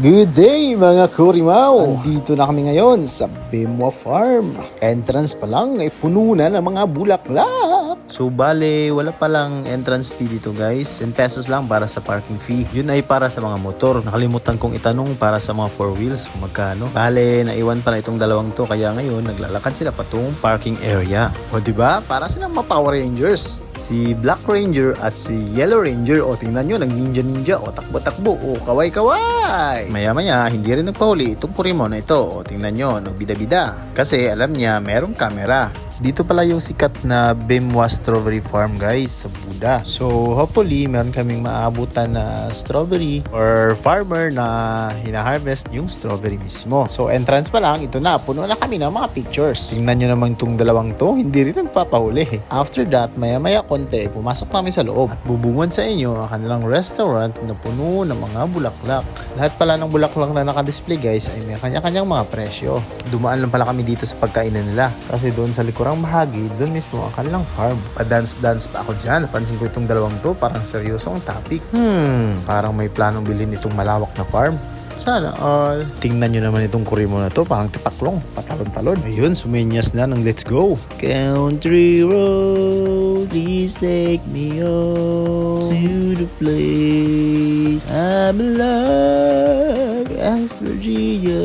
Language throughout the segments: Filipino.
Good day mga Kurimaw! Andito na kami ngayon sa Bemwa Farm. Entrance pa lang ay puno na ng mga bulaklak. So bale, wala palang entrance fee dito guys. 10 pesos lang para sa parking fee. Yun ay para sa mga motor. Nakalimutan kong itanong para sa mga 4 wheels kung magkano. Bale, naiwan pa na itong dalawang to kaya ngayon naglalakad sila patungong parking area. O diba? Para silang mga Power Rangers. Si Black Ranger at si Yellow Ranger, o tingnan nyo, nag-ninja-ninja, o takbo-takbo, o kaway-kaway. Maya-maya, hindi rin nagpahuli itong Kurimaw na ito, o tingnan nyo, nagbida-bida. Kasi alam niya, merong camera. Dito pala yung sikat na Bemwa Strawberry Farm guys, sa Buda. So hopefully, meron kaming maabutan na strawberry or farmer na hina-harvest yung strawberry mismo. So entrance pa lang, ito na, puno na kami ng mga pictures. Tingnan nyo naman itong dalawang to, hindi rin nagpapahuli. After that, maya-maya konti, pumasok namin sa loob at bubungon sa inyo ang kanilang restaurant na puno ng mga bulaklak. Lahat pala ng bulaklak na nakadisplay guys ay may kanya-kanyang mga presyo. Dumaan lang pala kami dito sa pagkainan nila kasi doon sa likurang bahagi, doon mismo ang kanilang farm. Pa-dance-dance pa ako dyan. Napansin ko itong dalawang to, parang seryoso ang topic. Parang may planong bilhin itong malawak na farm. Sana all. Tingnan nyo naman itong Kurimaw na to, parang tipaklong, patalon-talon. Ayun, sumenyas na ng let's go. Country road, please take me home to the place I belong. As Virginia,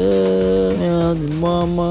mountain mama,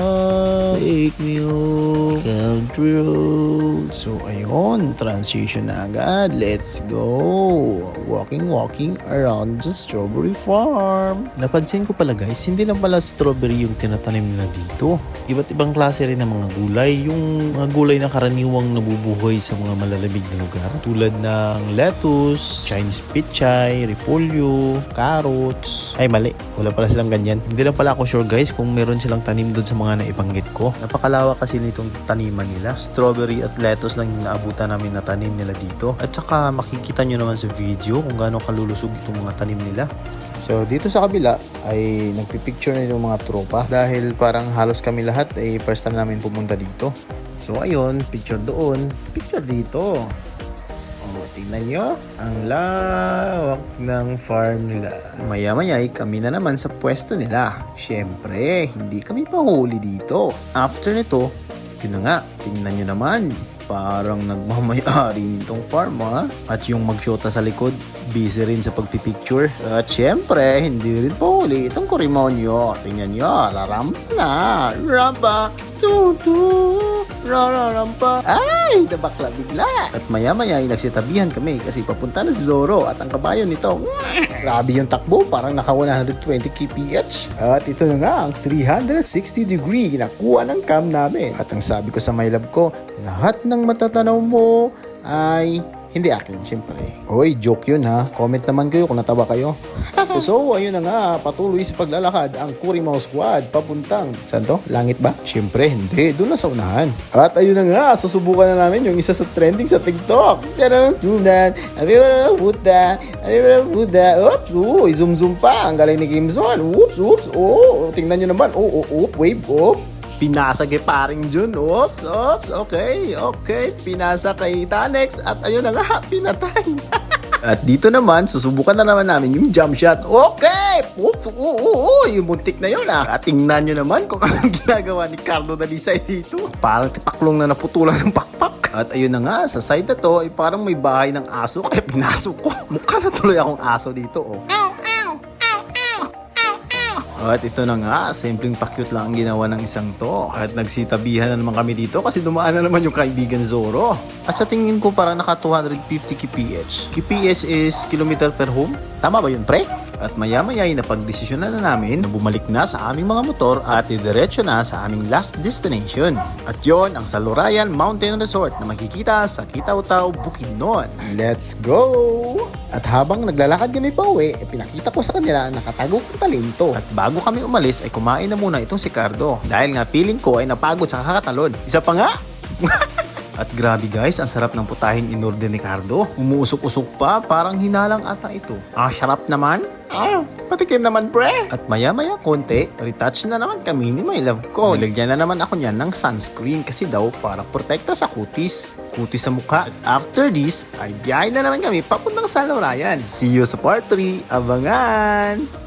take me home. Country road. So ayun, transition na agad. Let's go. Walking around the strawberry farm. Napansin ko pala guys, hindi lang pala strawberry yung tinatanim nila dito. Iba't ibang klase rin ng mga gulay. Yung mga gulay na karaniwang nabubuhay sa mga malalamig na lugar. Tulad ng lettuce, Chinese pichay, repolyo, carrots. Ay mali, wala pala silang ganyan. Hindi lang pala ako sure guys kung meron silang tanim doon sa mga naibanggit ko. Napakalawak kasi nitong taniman nila. Strawberry at lettuce lang yung naabutan namin na tanim nila dito. At saka makikita nyo naman sa video kung gaano kalulusog itong mga tanim nila. So dito sa kabila ay nagpipicture na yung mga tropa dahil parang halos kami lahat ay first time namin pumunta dito. So ayun, picture doon, picture dito. Tingnan nyo, ang lawak ng farm nila. Maya-maya ay kami na naman sa pwesto nila. Siyempre, hindi kami pahuli dito. After nito, yun na nga, tingnan nyo naman. Parang nagmamayari nitong farm ha. At yung magsyota sa likod, busy rin sa pagpipicture. At syempre, hindi rin pahuli itong Kurimaw nyo. Tingnan nyo, rarampa na. Rampa, tutu. Rararampa. Ay, nabakla bigla. At maya-maya ay nagsitabihan kami kasi papunta na si Zoro at ang kabayo nito. Grabe yung takbo, parang naka 120 kph. At ito na nga ang 360 degree nakuha ng cam namin. At ang sabi ko sa my love ko, lahat ng matatanaw mo ay hindi akin, syempre. Oy, joke yun ha. Comment naman kayo kung natawa kayo. So, ayun na nga, patuloy sa paglalakad ang Kurimaw Squad papuntang, saan to? Langit ba? Syempre, hindi. Doon na sa unahan. At ayun na nga, susubukan na namin yung isa sa trending sa TikTok. Oops, zoom pa. Ang galing ni Kim Son. Oops. Oh, tingnan nyo naman. Wave, pinasa kay paring Jun. Oops. Okay. Pinasa kay Tanex. At ayun na nga, pinatay. At dito naman, susubukan na naman namin yung jump shot. Okay! Yung muntik na yun ah. At tingnan nyo naman kung anong ginagawa ni Carlo Dalisay dito. Parang tipaklong na naputulan ng pakpak. At ayun na nga, sa side na to, ay parang may bahay ng aso. Kaya pinasok ko. Mukha na tuloy akong aso dito oh. At ito na nga, simpleng pa-cute lang ang ginawa ng isang to. At nagsitabihan na naman kami dito kasi dumaan na naman yung kaibigan Zoro. At sa tingin ko parang naka 250 kph. Kph is kilometer per home. Tama ba yun pre? At maya-maya ay napagdesisyonan na namin na bumalik na sa aming mga motor at didiretso na sa aming last destination. At yon ang Salurayan Mountain Resort na makikita sa Kitaw-Taw, Bukidnon. Let's go! At habang naglalakad kami pa uwi, pinakita ko sa kanila ang nakatago kong talento. At bago kami umalis ay kumain na muna itong si Cardo. Dahil nga feeling ko ay napagod sa kakatalon. Isa pa nga! At grabe guys, ang sarap ng putahin in-order ni Cardo. Umuusok-usok pa, parang hinalang ata ito. Sarap naman. Patikim naman pre. At maya-maya konti, retouch na naman kami ni my love ko. Nilagyan na naman ako niyan ng sunscreen kasi daw para protekta sa kutis sa mukha. At after this, ay biyahe na naman kami papuntang Salurayan. See you sa part 3. Abangan!